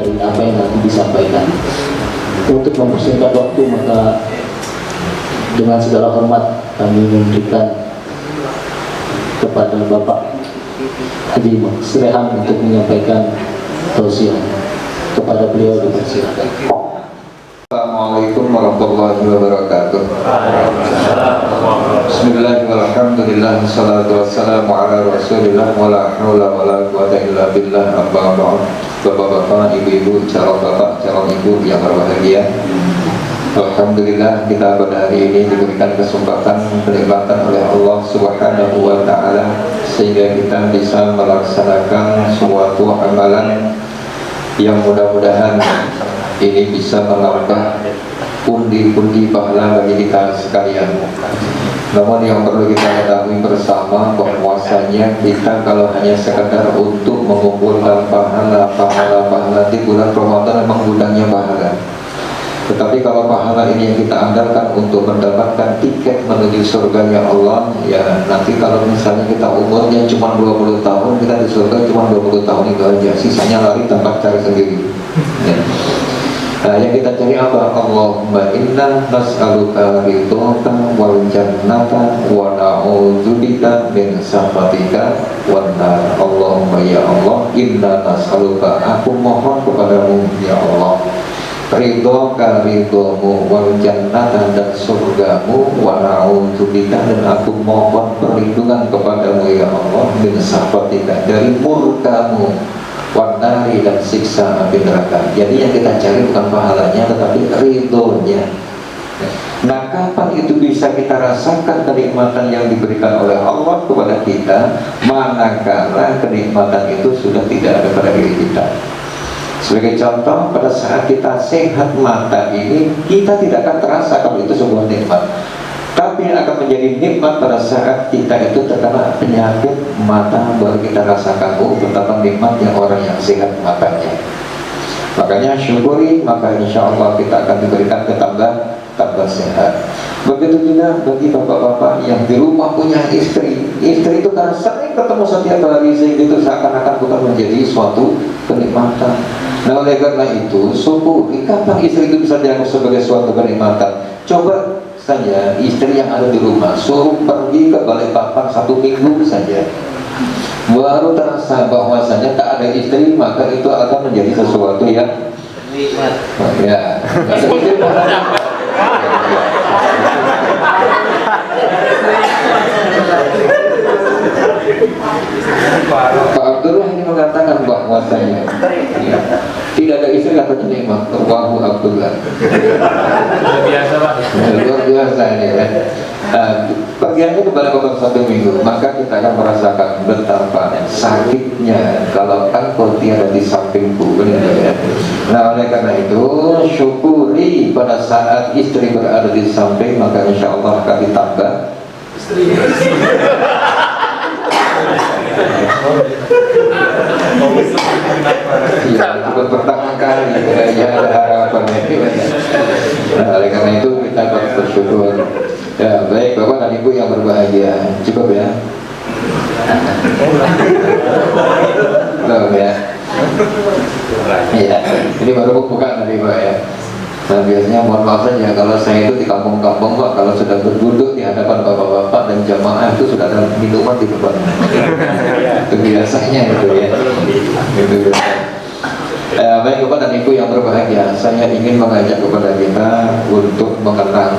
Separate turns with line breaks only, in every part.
dari apa yang nanti disampaikan. Untuk mempersingkat waktu, maka dengan segala hormat kami memberikan kepada Bapak Haji Srehan untuk menyampaikan tausiah. Kepada beliau dipersilakan.
Assalamualaikum warahmatullahi wabarakatuh. Bismillahirrahmanirrahim. Wassalatu wassalamu ala rasulillah wa la hawla wa la quwwata illa billah. Amma ba'd. Bapak-bapak, ibu-ibu, calon bapak, calon ibu yang berbahagia, alhamdulillah kita pada hari ini diberikan kesempatan kenikmatan oleh Allah Subhanahu wa ta'ala sehingga kita bisa melaksanakan suatu amalan yang mudah-mudahan ini bisa menambah pundi-pundi pahala bagi kita sekalian. Namun yang perlu kita ketahui bersama bahwasanya kita kalau hanya sekedar untuk mengumpulkan pahala di bulan Ramadan memang gudangnya pahala. Tetapi kalau pahala ini yang kita andalkan untuk mendapatkan tiket menuju surganya Allah, ya nanti kalau misalnya kita umurnya cuma 20 tahun, kita di surga cuma 20 tahun itu aja, sisanya lari tanpa cari sendiri. Ya. Nah, yang kita cari apa? Allahumma inna nas'aluka ridhaka wal jannata wa na'udzubika min sakhatika wan nar. Allahumma ya Allah, inna nas'aluka, aku mohon kepadamu ya Allah, ridhoka, ridhomu, wal jannata, dan surgamu, wa na'udzubika, dan aku mohon perlindungan kepadamu ya Allah, min sakhatika, dari murkamu, warnari, dan siksa api neraka. Jadi yang kita cari bukan pahalanya tetapi ridhonya. Nah, kapan itu bisa kita rasakan kenikmatan yang diberikan oleh Allah kepada kita? Manakala kenikmatan itu sudah tidak ada pada diri kita. Sebagai contoh, pada saat kita sehat mata ini, kita tidak akan terasa kalau itu sebuah nikmat. Tapi yang akan menjadi nikmat pada saat kita itu terkena penyakit mata, baru kita rasakan betapa nikmatnya orang yang sehat matanya. Makanya syukuri, maka insya Allah kita akan diberikan tambah sehat. Begitu juga bagi bapak-bapak yang di rumah punya istri itu karena sering ketemu setiap hari sehingga itu seakan-akan bukan menjadi suatu kenikmatan. Nah, oleh karena itu syukuri, kapan istri itu bisa dianggap sebagai suatu kenikmatan? Coba saja istri yang ada di rumah suruh pergi ke Balikpapan 1 minggu saja, baru terasa bahwasanya tak ada istri, maka itu akan menjadi sesuatu yang nikmat. Ya, Pak Abdullah ini mengatakan bahwasanya ya, tidak ada istri katanya nikmat. Wahu Abdullah.
Biasa Pak.
Luar biasa ini ya. Bagiannya kepada Bapak 1 minggu, maka kita akan merasakan betapa sakitnya kalau engkau tiada di sampingku, benar ya. Nah, oleh karena itu syukuri pada saat istri berada di samping, maka insya Allah akan ditambah istri. Ya, bukan pertama kali ya ada harapan itu. Nah, oleh karena itu kita bersyukur. Ya, baik Bapak dan Ibu yang berbahagia, cukup ya. Belum ya. Iya, ini baru buka tadi Pak ya. Nah, biasanya mohon maaf saja kalau saya itu di kampung-kampung Pak, kalau sudah berduduk di hadapan bapak-bapak dan jamaah itu sudah ada minuman di depan. Itu biasanya itu ya. Itu baik Bapak dan Ibu yang berbahagia, saya ingin mengajak kepada kita untuk mengenang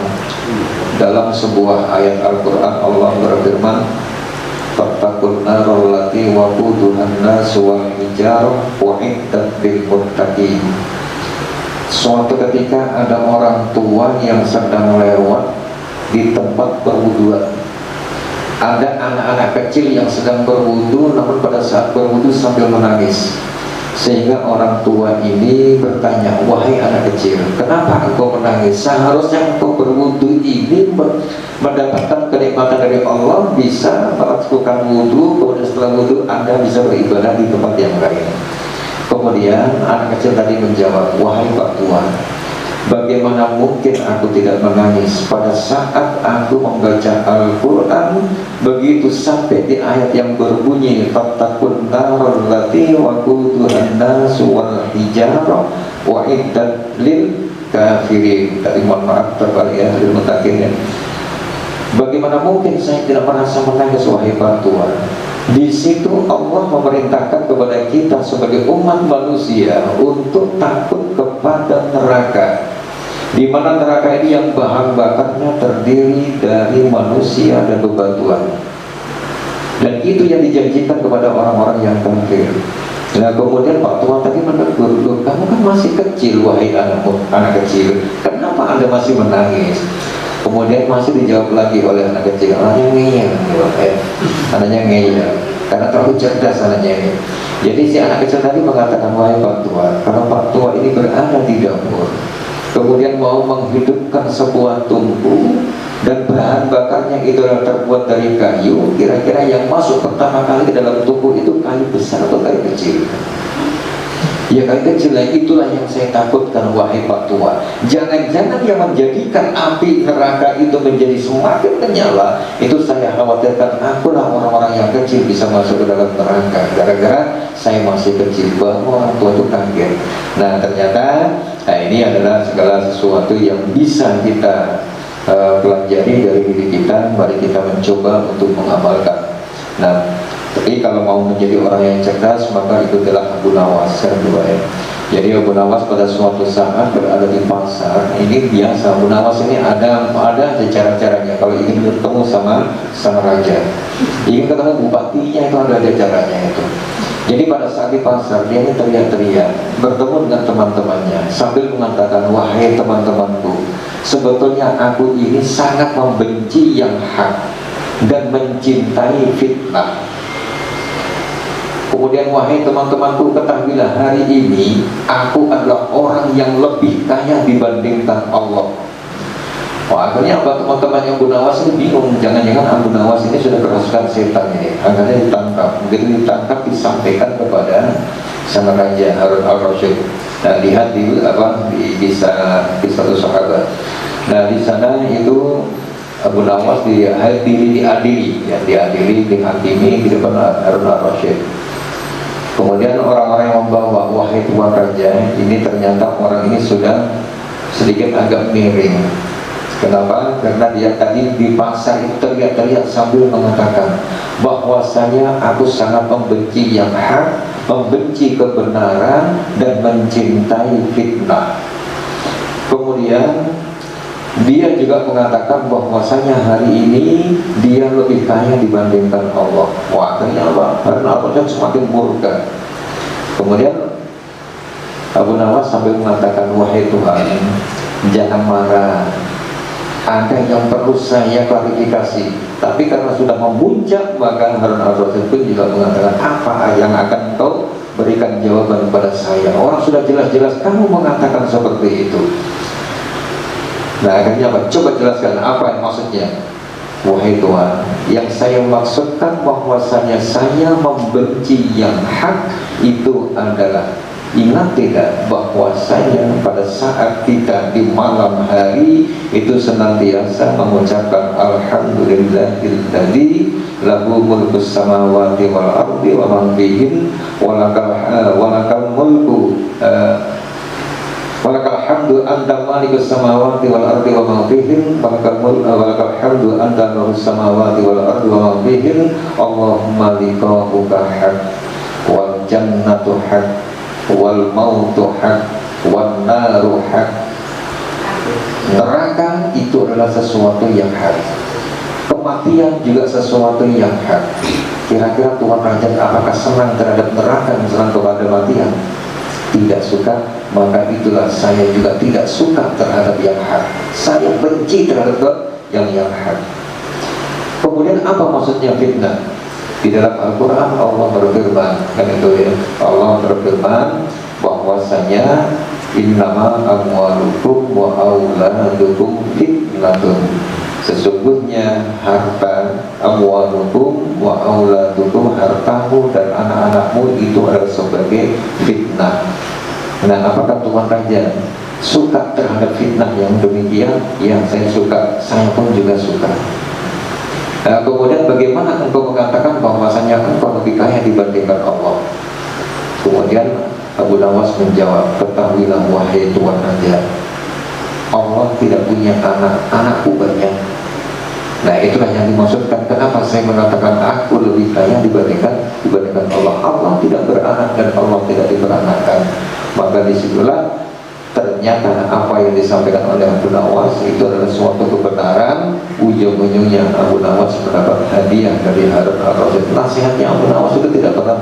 dalam sebuah ayat Al-Quran. Allah berfirman, fattaqun narol lati waquduhan nas wal hijarah uiddat lil muttaqin. Suatu ketika ada orang tua yang sedang lewat di tempat berwuduan. Ada anak-anak kecil yang sedang berwudu, namun pada saat berwudu sambil menangis. Sehingga orang tua ini bertanya, wahai anak kecil, kenapa engkau menangis? Seharusnya engkau berwudu ini mendapatkan kenikmatan dari Allah, bisa melakukan wudu, kemudian setelah wudu Anda bisa beribadah di tempat yang lain. Kemudian anak kecil tadi menjawab, wahai Pak Tua, Bagaimana mungkin aku tidak menangis pada saat aku membaca Al-Quran begitu sampai di ayat yang berbunyi fattaqun narul lati waquduhan nasu wal hijarah wa'iddat lil kafirin. Tadi mohon maaf terbalik ya, lil mutakin ya. Bagaimana mungkin saya tidak merasa menangis wahai Pak Tuhan? Di situ Allah memerintahkan kepada kita sebagai umat manusia untuk takut kepada neraka, di mana neraka ini yang bahan bakarnya terdiri dari manusia dan bebatuan, dan itu yang dijanjikan kepada orang-orang yang kafir. Nah kemudian Pak Tuhan tadi menegur, kamu kan masih kecil wahai anak kecil, kenapa Anda masih menangis? Kemudian masih dijawab lagi oleh anak kecil, anaknya ngeyel, anaknya ngeyel, karena terlalu cerdas anaknya ini. Jadi si anak kecil tadi mengatakan, wahai Pak Tua, kalau Pak Tua ini berada di dapur, kemudian mau menghidupkan sebuah tungku dan bahan bakarnya itu adalah terbuat dari kayu, kira-kira yang masuk pertama kali ke dalam tungku itu kayu besar atau kayu kecil? Ya kayu kecil, itulah yang saya takutkan wahai Pak Tua. Jangan-jangan yang menjadikan api neraka itu menjadi semakin menyala, itu saya khawatirkan akulah orang-orang yang kecil bisa masuk ke dalam neraka, gara-gara saya masih kecil. Bahwa orang tua itu kaget. Nah ternyata ini adalah segala sesuatu yang bisa kita pelajari dari diri kita. Mari kita mencoba untuk mengamalkan. Nah tapi kalau mau menjadi orang yang cerdas, maka ikutilah Abu Nawas yang kedua ya. Jadi Abu Nawas pada suatu saat berada di pasar. Ini biasa, Abu Nawas ini ada aja cara-caranya. Kalau ingin bertemu sama raja, ingin ketemu bupatinya, itu ada caranya itu. Jadi pada saat di pasar dia ini teriak-teriak, bertemu dengan teman-temannya sambil mengatakan, wahai teman-temanku, sebetulnya aku ini sangat membenci yang hak dan mencintai fitnah. Kemudian wahai teman-temanku, ketahuilah hari ini aku adalah orang yang lebih kaya dibandingkan Allah. Wah, akhirnya apa, teman-temannya Abu Nawas ini bingung, jangan-jangan Abu Nawas ini sudah kerasukan setan ini. Akhirnya ditangkap. Begitu ditangkap disampaikan kepada sang raja Harun al-Rasyid. Nah lihat di di satu sahabat. Nah di sana itu Abu Nawas diadili, dihakimi di depan Harun al-Rasyid. Kemudian orang-orang yang membawa, wahai tuan raja, ini ternyata orang ini sudah sedikit agak miring. Kenapa? Karena dia tadi di pasar itu teriak-teriak sambil mengatakan bahwasanya aku sangat membenci yang hak, membenci kebenaran, dan mencintai fitnah. Kemudian dia juga mengatakan bahwasanya hari ini dia lebih kaya dibandingkan Allah. Wah, akhirnya apa? Karena Allah semakin murka. Kemudian Abu Nawas sambil mengatakan, wahai Tuhan, jangan marah. Ada yang perlu saya klarifikasi. Tapi karena sudah memuncak, maka Harun al-Rasyid pun juga mengatakan, apa yang akan kau berikan jawaban kepada saya? Orang sudah jelas-jelas kamu mengatakan seperti itu. Nah akhirnya apa? Coba jelaskan apa yang maksudnya. Wahai Tuhan, yang saya maksudkan bahwasanya saya membenci yang hak itu adalah, ingat tidak bahwasanya pada saat kita di malam hari itu senantiasa mengucapkan alhamdulillahilladzi lahu mulkus samawati wal ardi wa man fihin walakal mulku walakal hamdu anta malikus samawati wal ardi wa ma fihin walakal hamdu anta nurus samawati wal ardi wa ma fihin Allahumma liqa'uka haq wal jannatu haq wal mautu haq wan naru haq. Neraka itu adalah sesuatu yang hak, kematian juga sesuatu yang hak. Kira-kira Tuhan Raja apakah senang terhadap neraka dan senang kepada kematian? Tidak suka. Maka itulah saya juga tidak suka terhadap yang hak. Saya benci terhadap yang hak. Kemudian apa maksudnya fitnah? Di dalam Al-Quran Allah berfirman, kan itu ya, Allah berfirman bahwasanya innama amwalukum wa auladukum fitnatun. Sesungguhnya harta, amwalukum wa auladukum, hartamu dan anak-anakmu itu adalah sebagai fitnah. Nah, apakah Tuhan Raja suka terhadap fitnah yang demikian? Ya, saya suka, saya pun juga suka. Kemudian bagaimana engkau mengatakan bahwasanya engkau lebih kaya dibandingkan Allah? Kemudian Abu Nawas menjawab, ketahuilah wahai Tuan Raja, Allah tidak punya anak, anakku banyak. Nah, itulah yang dimaksudkan kenapa saya mengatakan aku lebih kaya dibandingkan Allah. Allah tidak beranak dan Allah tidak diperanakkan. Maka disitulah ternyata apa yang disampaikan oleh Abu Nawas itu adalah suatu kebenaran. Ujung-ujungnya Abu Nawas mendapat hadiah dari Harun al-Rasyid. Nasihatnya Abu Nawas itu tidak pernah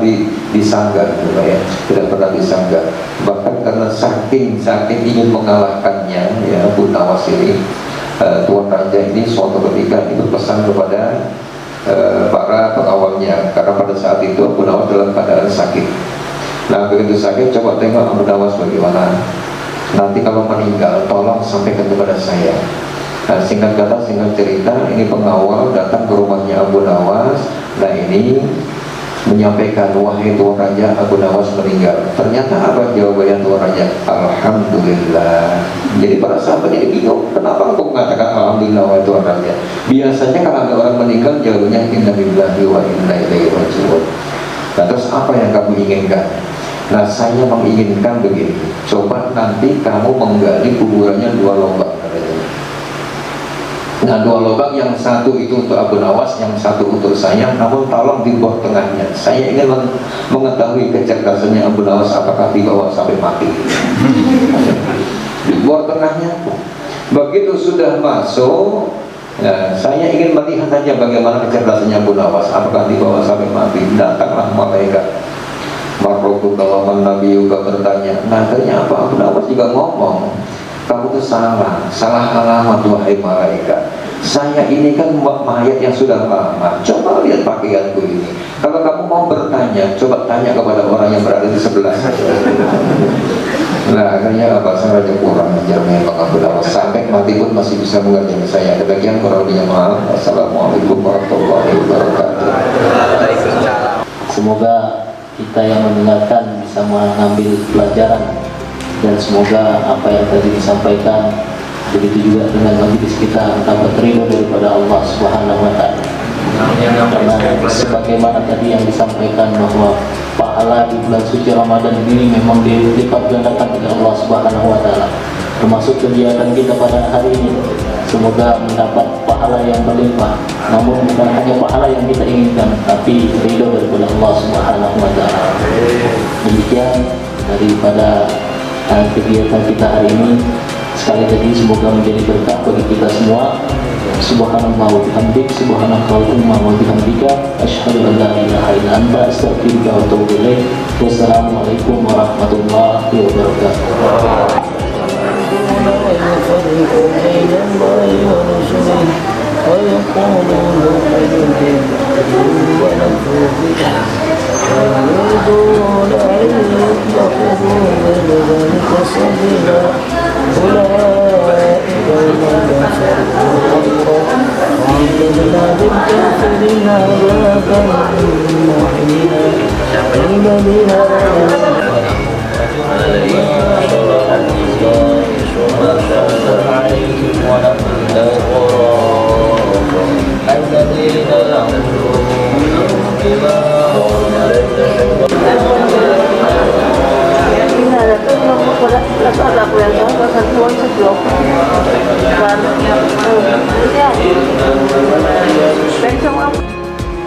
disanggah, gitu ya, tidak pernah disanggah. Bahkan karena saking ingin mengalahkannya, ya, Abu Nawas ini, Tuan Raja ini suatu ketika itu pesan kepada para pengawalnya, karena pada saat itu Abu Nawas dalam keadaan sakit. Nah, begitu sakit, coba tengok Abu Nawas bagaimana. Nanti kalau meninggal, tolong sampaikan kepada saya. Nah, singkat kata, singkat cerita, ini pengawal datang ke rumahnya Abu Nawas. Nah, ini menyampaikan, wahai Tuan Raja, Abu Nawas meninggal. Ternyata apa jawabannya Tuan Raja? Alhamdulillah. Jadi para sahabat ini bingung, kenapa engkau mengatakan Alhamdulillah wahai Tuan Raja? Biasanya kalau ada orang meninggal, jawabannya Inna lillahi wa inna ilaihi raji'un. Nah, terus apa yang kamu inginkan? Nah, saya menginginkan begini, coba nanti kamu menggali kuburannya 2 lubang, katanya. Nah, 2 lubang, yang satu itu untuk Abu Nawas, yang satu untuk saya, namun tolong di bawah tengahnya. Saya ingin mengetahui kecerdasannya Abu Nawas, apakah dibawa sampai mati. Di bawah tengahnya. Begitu sudah masuk, nah, saya ingin melihat saja bagaimana kecerdasannya Abu Nawas, apakah dibawa sampai mati. Datanglah malaikat. Marroku kalaman Nabi juga bertanya. Nah, akhirnya apa? Abu Nawas juga ngomong, kamu tuh salah alamat wahai malaikat. Saya ini kan mayat yang sudah lama. Coba lihat pakaianku ini. Kalau kamu mau bertanya, coba tanya kepada orang yang berada di sebelah. Nah, akhirnya apa? Saya raja kurang ajar memang Abu Nawas. Sampai mati pun masih bisa mengerjakan saya. Demikian kurang lebihnya, maaf. Assalamualaikum warahmatullahi wabarakatuh.
Semoga kita yang mendengarkan bisa mengambil pelajaran, dan semoga apa yang tadi disampaikan, begitu juga dengan majelis kita, dapat ridho daripada Allah Subhanahu wa Ta'ala. Karena sebagaimana tadi yang disampaikan bahwa pahala di bulan suci Ramadan ini memang dilipat gandakan oleh Allah Subhanahu wa Ta'ala, termasuk kegiatan kita pada hari ini. Semoga mendapat pahala yang berlimpah. Namun bukan hanya pahala yang kita inginkan, tapi ridho daripada Allah Subhanahu wa Ta'ala. Demikian daripada kegiatan kita hari ini. Sekali lagi semoga menjadi berkah bagi kita semua. Subhanallah wa bihamdik, subhanakallahumma wa bihamdika, asyhadu an la ilaha illa anta, astaghfiruka wa atubu ilaik. Wassalamualaikum warahmatullahi wabarakatuh.
ويفرقون بين الله ورسله ويقولون حدود ونكفر به ويريدون أن يتخذوا بين ذلك سبيلا أولئك هم الكافرون وأعتدنا للكافرين عذابا مهينا الذين عليهم ولهم الذين يعملون بما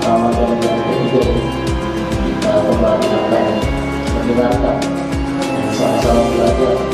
Ramadan yang ketiga kita kembali akan mendengarkan sama-sama belajar